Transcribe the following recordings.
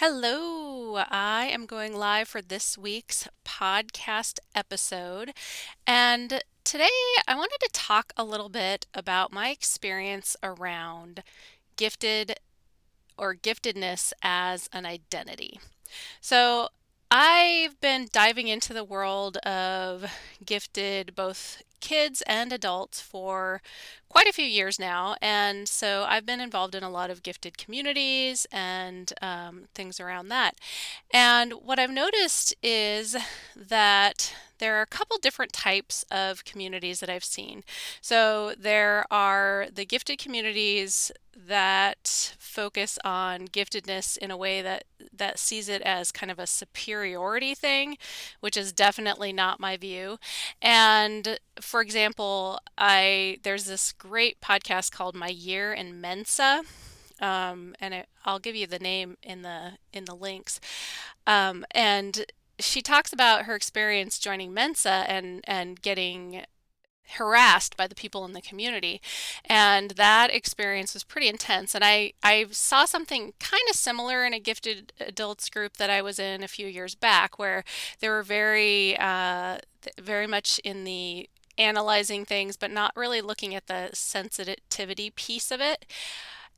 Hello, I am going live for this week's podcast episode. And today I wanted to talk a little bit about my experience around gifted or giftedness as an identity. So I've been diving into the world of gifted both kids and adults for quite a few years now. And so I've been involved in a lot of gifted communities and things around that. And what I've noticed is that there are a couple different types of communities that I've seen. So there are the gifted communities that focus on giftedness in a way that sees it as kind of a superiority thing, which is definitely not my view. And for example, I there's this great podcast called My Year in Mensa, I'll give you the name in the links. And she talks about her experience joining Mensa and getting harassed by the people in the community. And that experience was pretty intense. And I saw something kind of similar in a gifted adults group that I was in a few years back, where they were very much in the analyzing things, but not really looking at the sensitivity piece of it.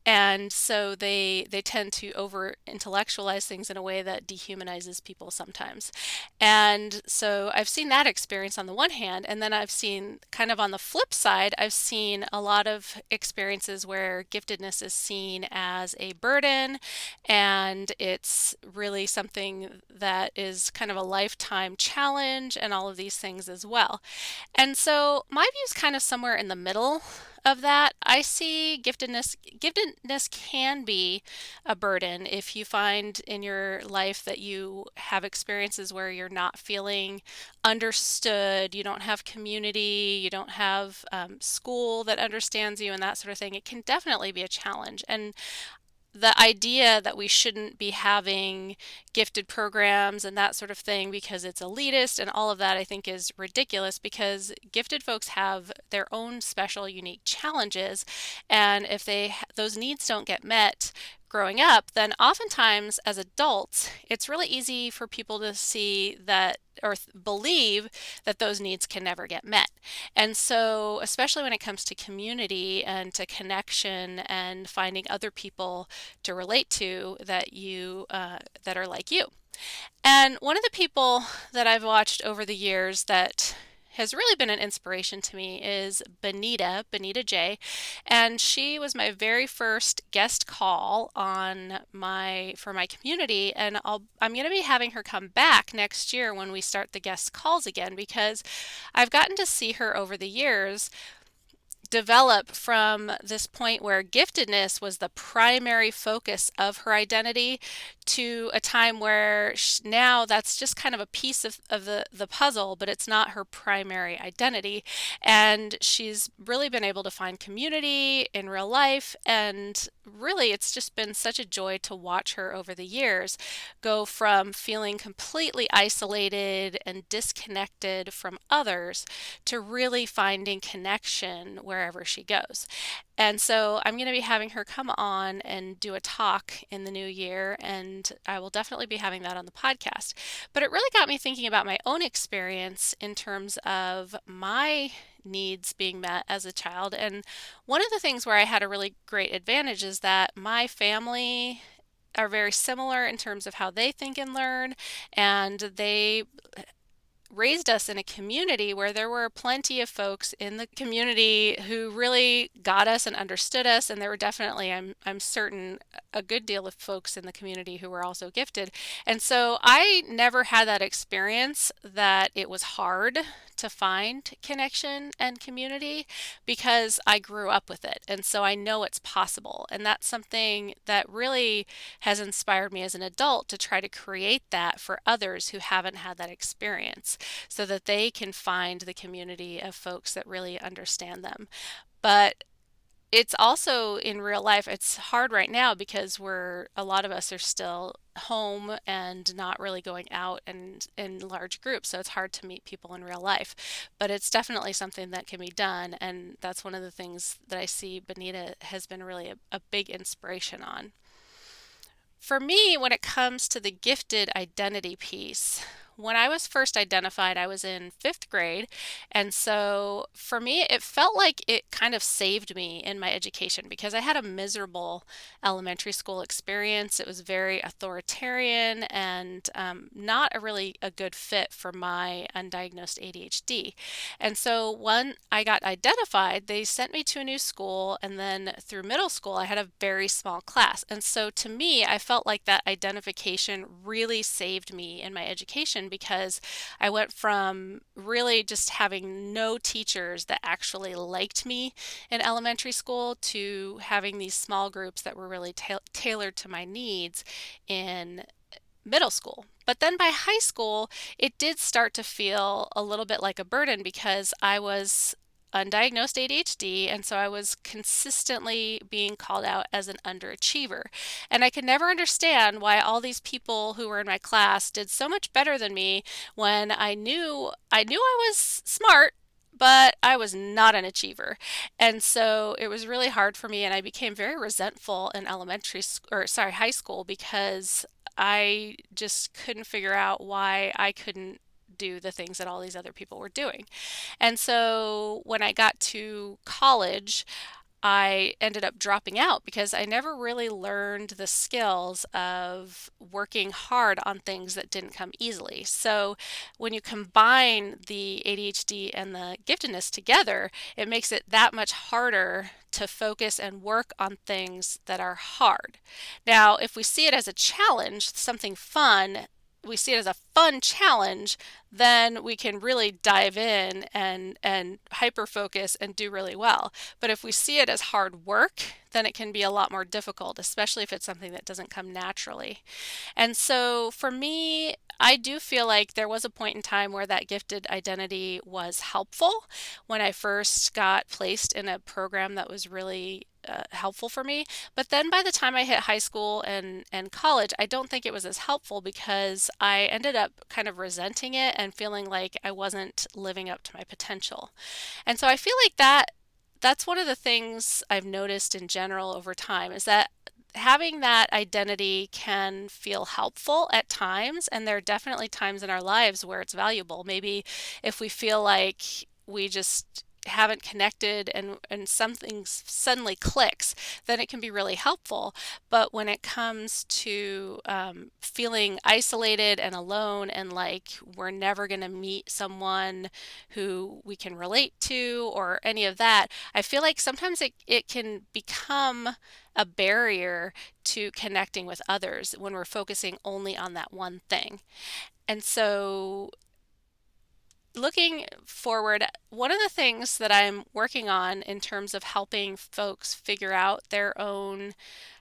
And so they tend to over intellectualize things in a way that dehumanizes people sometimes. And so I've seen that experience on the one hand, and then I've seen kind of on the flip side, I've seen a lot of experiences where giftedness is seen as a burden, and it's really something that is kind of a lifetime challenge and all of these things as well. And so my view is kind of somewhere in the middle of that. I see giftedness can be a burden if you find in your life that you have experiences where you're not feeling understood, you don't have community, you don't have school that understands you and that sort of thing. It can definitely be a challenge. And the idea that we shouldn't be having gifted programs and that sort of thing because it's elitist and all of that, I think is ridiculous, because gifted folks have their own special unique challenges, and if those needs don't get met growing up, then oftentimes as adults it's really easy for people to see that or believe that those needs can never get met. And so, especially when it comes to community and to connection and finding other people to relate to that are like you. And one of the people that I've watched over the years that has really been an inspiration to me is Benita J. And she was my very first guest call on my for my community. And I'm going to be having her come back next year when we start the guest calls again, because I've gotten to see her over the years develop from this point where giftedness was the primary focus of her identity to a time where now that's just kind of a piece of the puzzle, but it's not her primary identity. And she's really been able to find community in real life. And really, it's just been such a joy to watch her over the years go from feeling completely isolated and disconnected from others to really finding connection wherever she goes. And so I'm going to be having her come on and do a talk in the new year, and I will definitely be having that on the podcast. But it really got me thinking about my own experience in terms of my needs being met as a child. And one of the things where I had a really great advantage is that my family are very similar in terms of how they think and learn, and they raised us in a community where there were plenty of folks in the community who really got us and understood us, and there were definitely, I'm certain, a good deal of folks in the community who were also gifted. And so I never had that experience that it was hard to find connection and community, because I grew up with it. And so I know it's possible. And that's something that really has inspired me as an adult to try to create that for others who haven't had that experience, so that they can find the community of folks that really understand them. But it's also in real life, it's hard right now because a lot of us are still home and not really going out and in large groups. So it's hard to meet people in real life. But it's definitely something that can be done. And that's one of the things that I see Benita has been really a big inspiration on. For me, when it comes to the gifted identity piece, when I was first identified, I was in fifth grade. And so for me, it felt like it kind of saved me in my education because I had a miserable elementary school experience. It was very authoritarian and not a really a good fit for my undiagnosed ADHD. And so when I got identified, they sent me to a new school, and then through middle school, I had a very small class. And so to me, I felt like that identification really saved me in my education because I went from really just having no teachers that actually liked me in elementary school to having these small groups that were really tailored to my needs in middle school. But then by high school, it did start to feel a little bit like a burden because I was undiagnosed ADHD, and so I was consistently being called out as an underachiever. And I could never understand why all these people who were in my class did so much better than me when I knew I was smart, but I was not an achiever. And so it was really hard for me, and I became very resentful in high school because I just couldn't figure out why I couldn't do the things that all these other people were doing. And so when I got to college, I ended up dropping out because I never really learned the skills of working hard on things that didn't come easily. So when you combine the ADHD and the giftedness together, it makes it that much harder to focus and work on things that are hard. Now, if we see it as a challenge, something fun, we see it as a fun challenge, then we can really dive in and hyper focus and do really well. But if we see it as hard work, then it can be a lot more difficult, especially if it's something that doesn't come naturally. And so for me, I do feel like there was a point in time where that gifted identity was helpful when I first got placed in a program that was really helpful for me. But then by the time I hit high school and college, I don't think it was as helpful because I ended up kind of resenting it and feeling like I wasn't living up to my potential. And so I feel like that's one of the things I've noticed in general over time is that having that identity can feel helpful at times, and there are definitely times in our lives where it's valuable. Maybe if we feel like we just haven't connected and something suddenly clicks, then it can be really helpful. But when it comes to feeling isolated and alone and like we're never going to meet someone who we can relate to or any of that, I feel like sometimes it can become a barrier to connecting with others when we're focusing only on that one thing. And so looking forward, one of the things that I'm working on in terms of helping folks figure out their own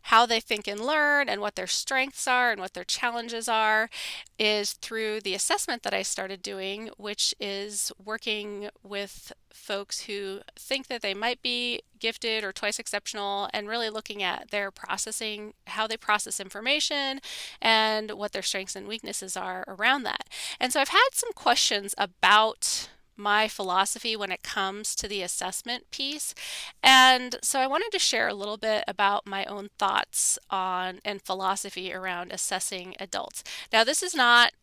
how they think and learn and what their strengths are and what their challenges are is through the assessment that I started doing, which is working with folks who think that they might be gifted or twice exceptional and really looking at their processing, how they process information and what their strengths and weaknesses are around that. And so I've had some questions about my philosophy when it comes to the assessment piece. And so I wanted to share a little bit about my own thoughts on and philosophy around assessing adults. Now, this is not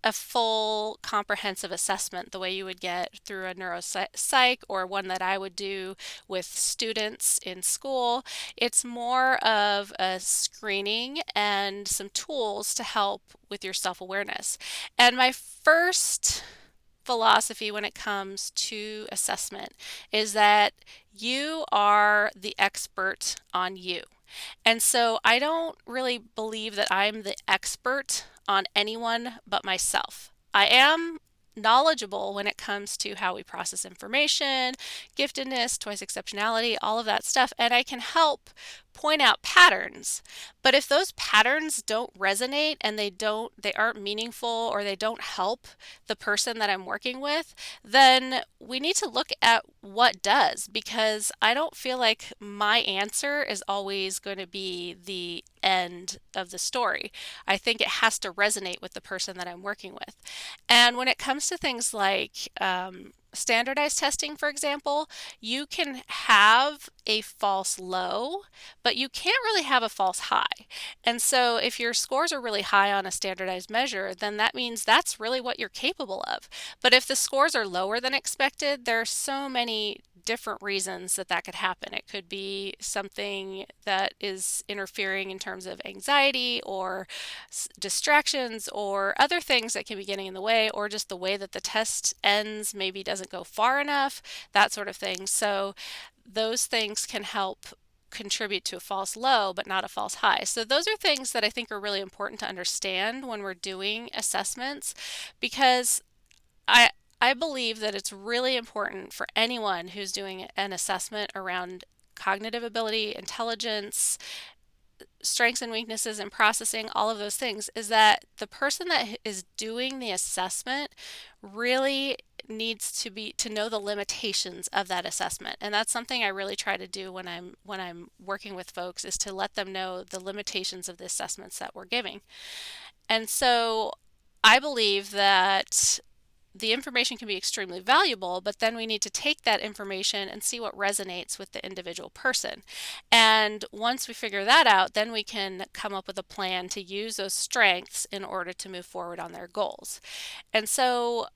a full comprehensive assessment the way you would get through a neuropsych or one that I would do with students in school. It's more of a screening and some tools to help with your self-awareness. And my first philosophy when it comes to assessment is that you are the expert on you. And so I don't really believe that I'm the expert on anyone but myself. I am knowledgeable when it comes to how we process information, giftedness, twice exceptionality, all of that stuff, and I can help point out patterns. But if those patterns don't resonate and they aren't meaningful or they don't help the person that I'm working with, then we need to look at what does, because I don't feel like my answer is always going to be the end of the story. I think it has to resonate with the person that I'm working with. And when it comes to things like standardized testing, for example, you can have a false low, but you can't really have a false high. And so if your scores are really high on a standardized measure, then that means that's really what you're capable of. But if the scores are lower than expected, there are so many different reasons that that could happen. It could be something that is interfering in terms of anxiety or distractions or other things that can be getting in the way, or just the way that the test ends maybe doesn't go far enough, that sort of thing. So those things can help contribute to a false low, but not a false high. So those are things that I think are really important to understand when we're doing assessments, because I I believe that it's really important for anyone who's doing an assessment around cognitive ability, intelligence, strengths and weaknesses and processing, all of those things, is that the person that is doing the assessment really needs to know the limitations of that assessment. And that's something I really try to do when I'm working with folks, is to let them know the limitations of the assessments that we're giving. And so I believe that the information can be extremely valuable, but then we need to take that information and see what resonates with the individual person. And once we figure that out, then we can come up with a plan to use those strengths in order to move forward on their goals. And so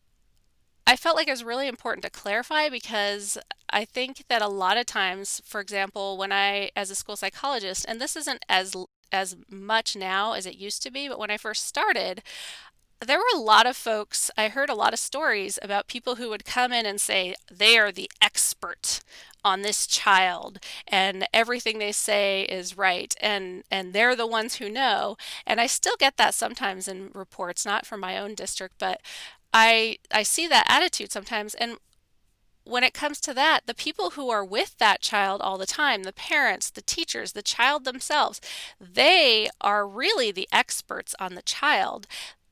I felt like it was really important to clarify, because I think that a lot of times, for example, when I, as a school psychologist, and this isn't as much now as it used to be, but when I first started, there were a lot of folks, I heard a lot of stories about people who would come in and say they are the expert on this child and everything they say is right, and they're the ones who know. And I still get that sometimes in reports, not from my own district, but I see that attitude sometimes. And when it comes to that, the people who are with that child all the time, the parents, the teachers, the child themselves, they are really the experts on the child.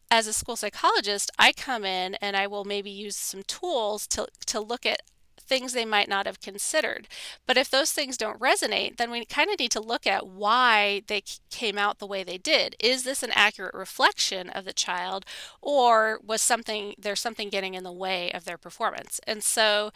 As a school psychologist, I come in and I will maybe use some tools to look at things they might not have considered. But if those things don't resonate, then we kind of need to look at why they came out the way they did. Is this an accurate reflection of the child, or was there's something getting in the way of their performance? And so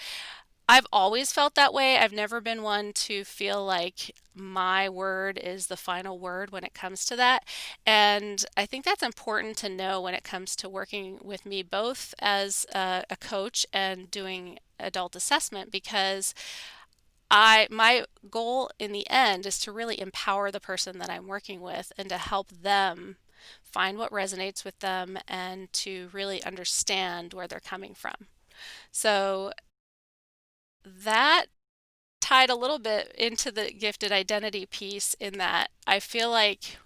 I've always felt that way. I've never been one to feel like my word is the final word when it comes to that. And I think that's important to know when it comes to working with me, both as a coach and doing adult assessment, because my goal in the end is to really empower the person that I'm working with and to help them find what resonates with them and to really understand where they're coming from. So that tied a little bit into the gifted identity piece, in that I feel like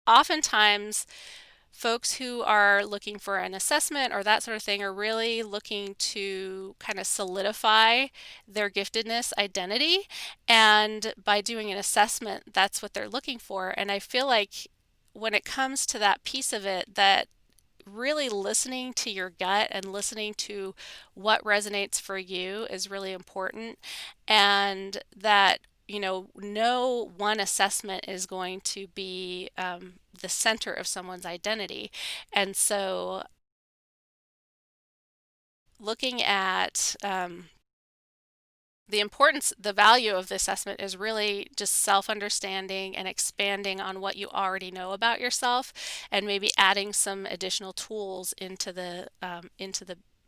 oftentimes folks who are looking for an assessment or that sort of thing are really looking to kind of solidify their giftedness identity. And by doing an assessment, that's what they're looking for. And I feel like when it comes to that piece of it, that really listening to your gut and listening to what resonates for you is really important. And that, no one assessment is going to be the center of someone's identity. And so looking at the value of the assessment is really just self-understanding and expanding on what you already know about yourself, and maybe adding some additional tools into the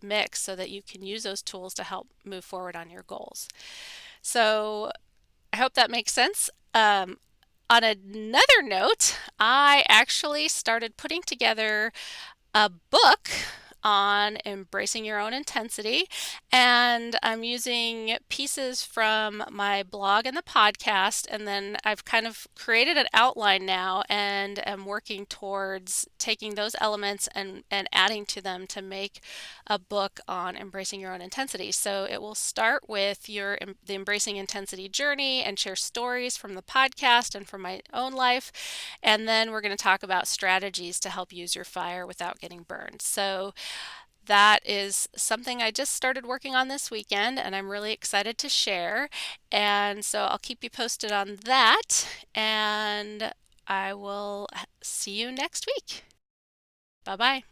mix so that you can use those tools to help move forward on your goals. So I hope that makes sense. On another note, I actually started putting together a book on embracing your own intensity, and I'm using pieces from my blog and the podcast, and then I've kind of created an outline now and am working towards taking those elements and adding to them to make a book on embracing your own intensity. So it will start with the embracing intensity journey and share stories from the podcast and from my own life, and then we're going to talk about strategies to help use your fire without getting burned. So that is something I just started working on this weekend, and I'm really excited to share. And so I'll keep you posted on that, and I will see you next week. Bye bye.